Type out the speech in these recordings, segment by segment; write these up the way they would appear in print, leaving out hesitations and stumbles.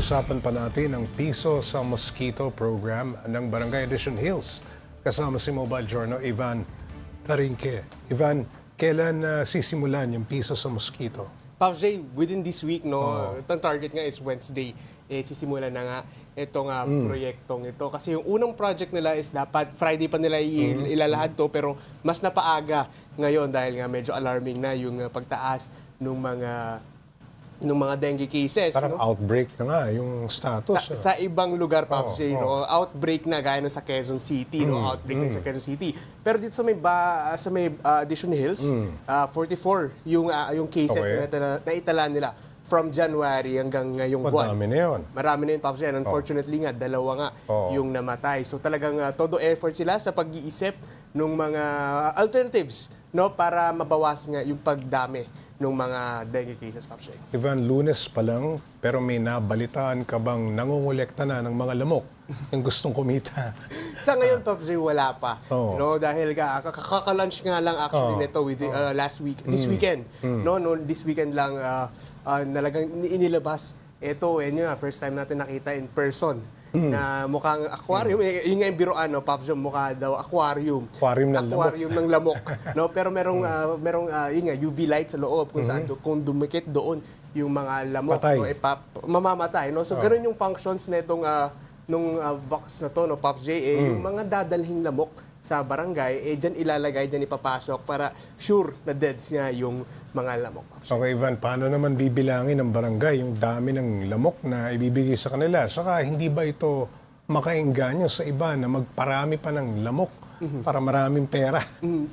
Pag-uusapan pa natin ang Piso sa Mosquito program ng Barangay Addition Hills. Kasama si Mobile Journal Ivan Tarinque. Ivan, kailan sisimulan yung Piso sa Mosquito? Pops J, within this week, no, itong target nga is Wednesday, sisimulan na nga itong proyektong ito. Kasi yung unang project nila is dapat Friday pa nila ilalahad to, pero mas napaaga ngayon dahil nga medyo alarming na yung pagtaas ng mga dengue cases. Parang no? outbreak na nga yung status. Sa ibang lugar, Pops J, no? Outbreak na gaya no, sa Quezon City, no? Outbreak na sa Quezon City. Pero dito sa may Addition Hills, 44 yung cases na itala nila from January hanggang ngayong buwan. Marami na yun. Marami na yun, Pops J. Unfortunately nga, dalawa nga yung namatay. So talagang todo effort sila sa pag-iisip ng mga alternatives, no, para mabawasan nga yung pagdami ng mga dengue cases, Pops J. Ivan, Lunes pa lang, pero may nabalitaan ka bang nangungulekta na ng mga lamok yung gustong kumita? Sa ngayon, Pops J, wala pa. Oo. No, dahil kaka-lunch nga lang actually nito with last week, this weekend. No, this weekend lang nalagang inilabas. Ito, yun nga, first time natin nakita in person na mukhang aquarium. Yun nga yung biroan, no, Pops J, mukha daw aquarium. Aquarium ng lamok. No, pero merong yun nga, UV light sa loob kung saan kung dumikit doon yung mga lamok, Patay. no, mamamatay, no. So ganoon yung functions nitong nung box na to, no, Pops J, yung mga dadalhing lamok sa barangay, dyan ilalagay, dyan ipapasok para sure na deads nga yung mga lamok, Pops J. Okay, Ivan, paano naman bibilangin ng barangay yung dami ng lamok na ibibigay sa kanila? Saka hindi ba ito makaengganyo sa iba na magparami pa ng lamok para maraming pera?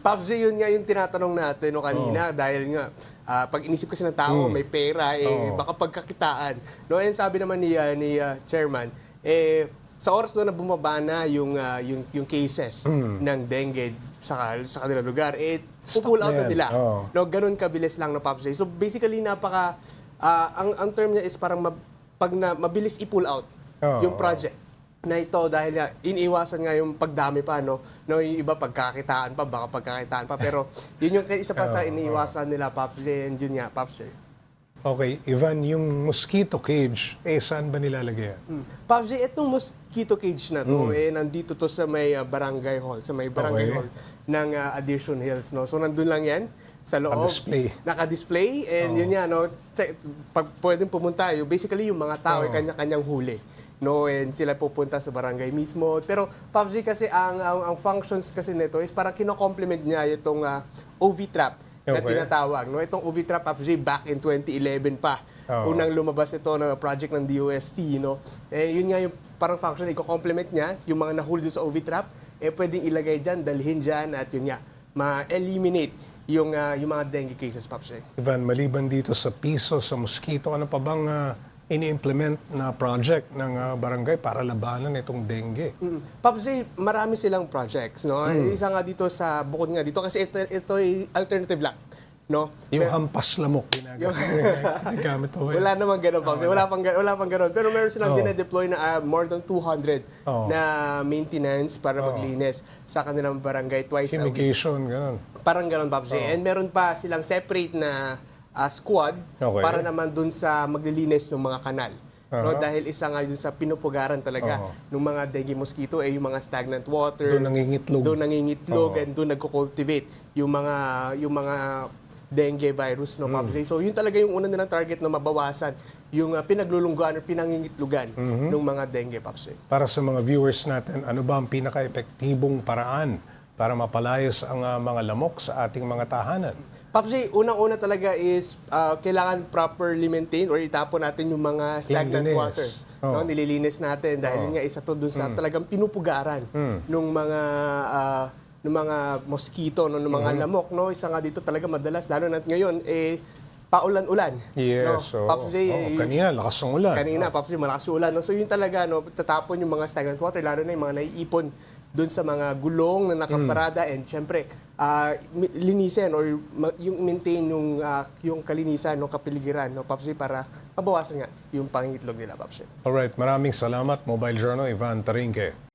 Pops J, yun nga yung tinatanong natin no, kanina dahil nga pag inisip kasi ng tao may pera, baka pagkakitaan. No, and sabi naman ni Chairman, sa oras doon na bumaba na yung cases ng dengue sa kanilang lugar, pull out na nila. No, ganun kabilis lang na Pops J. So basically ang term niya is parang mabilis i-pull out yung project na ito dahil iniiwasan nga yung pagdami pa, no, yung iba baka pagkakitaan pa, pero yun yung isa pa sa iniiwasan nila, Pops J, and yun nga, Pops J. Okay, Ivan, yung mosquito cage, saan ba nilalagay yan? Pops J, itong mosquito cage na to, nandito to sa may barangay hall, hall ng Addition Hills, no. So nandun lang yan sa loob. Naka-display. And yun nga, no, pag pwedeng pumunta, basically yung mga tao ay kanya-kanyang huli. No, and sila pupunta sa barangay mismo. Pero Pops J, kasi ang functions kasi nito is parang kino-complement niya itong OV trap na tinatawag. No, itong OV trap, Pops J, back in 2011 pa. Unang lumabas ito na project ng DOST, no. Yun nga yung parang function, i-complement niya yung mga nahuli sa OV trap, pwedeng ilagay diyan, dalhin diyan, at yun nga, ma-eliminate yung mga dengue cases, Pops J. Ivan, maliban dito sa piso, sa mosquito, ano pa bang ini-implement na project ng barangay para labanan itong dengue? Pops J, marami silang projects, no? Isa nga dito bukod nga dito, kasi ito ay alternative lang, no? Yung hampas lamok ginagamit pa ba? Wala naman ganun, Pops J. Wala pang ganun. Pero meron silang dinedeploy na more than 200 na maintenance para maglinis sa kanilang barangay twice a week. Fumigation, ganun. Parang ganun, Pops J. And meron pa silang separate na squad para naman dun sa maglilinis ng mga kanal. No, dahil isa nga dun sa pinupugaran talaga ng mga dengue mosquito yung mga stagnant water. Doon nangingitlog. And doon nagko-cultivate yung mga dengue virus, no, Pops J. So yun talaga yung una nilang target na mabawasan yung pinaglulungguan o pinangingitlugan ng mga dengue, Pops J. Para sa mga viewers natin, ano ba ang pinaka-epektibong paraan para mapalayos ang mga lamok sa ating mga tahanan? Pops J, unang-una talaga is kailangan properly maintain or itapon natin yung mga stagnant water. No, nililinis natin dahil nga isa to dun sa talagang pinupugaran ng mga mosquito, no, ng mga lamok, no. Isa nga dito talaga madalas lalo na ngayon paulan-ulan. Yes. No? So, Pops J, kanina lakas ng ulan. Pops J, malakas yung ulan. No? So yun talaga, no, tatapon yung mga stagnant water, lalo na yung mga naiipon doon sa mga gulong na nakaparada, and syempre linisin or yung maintain yung kalinisan ng kapiligiran, no, Pops J, para mabawasan nga yung pangingitlog nila, Pops J. Alright, maraming salamat, Mobile Journal Ivan Tarinque.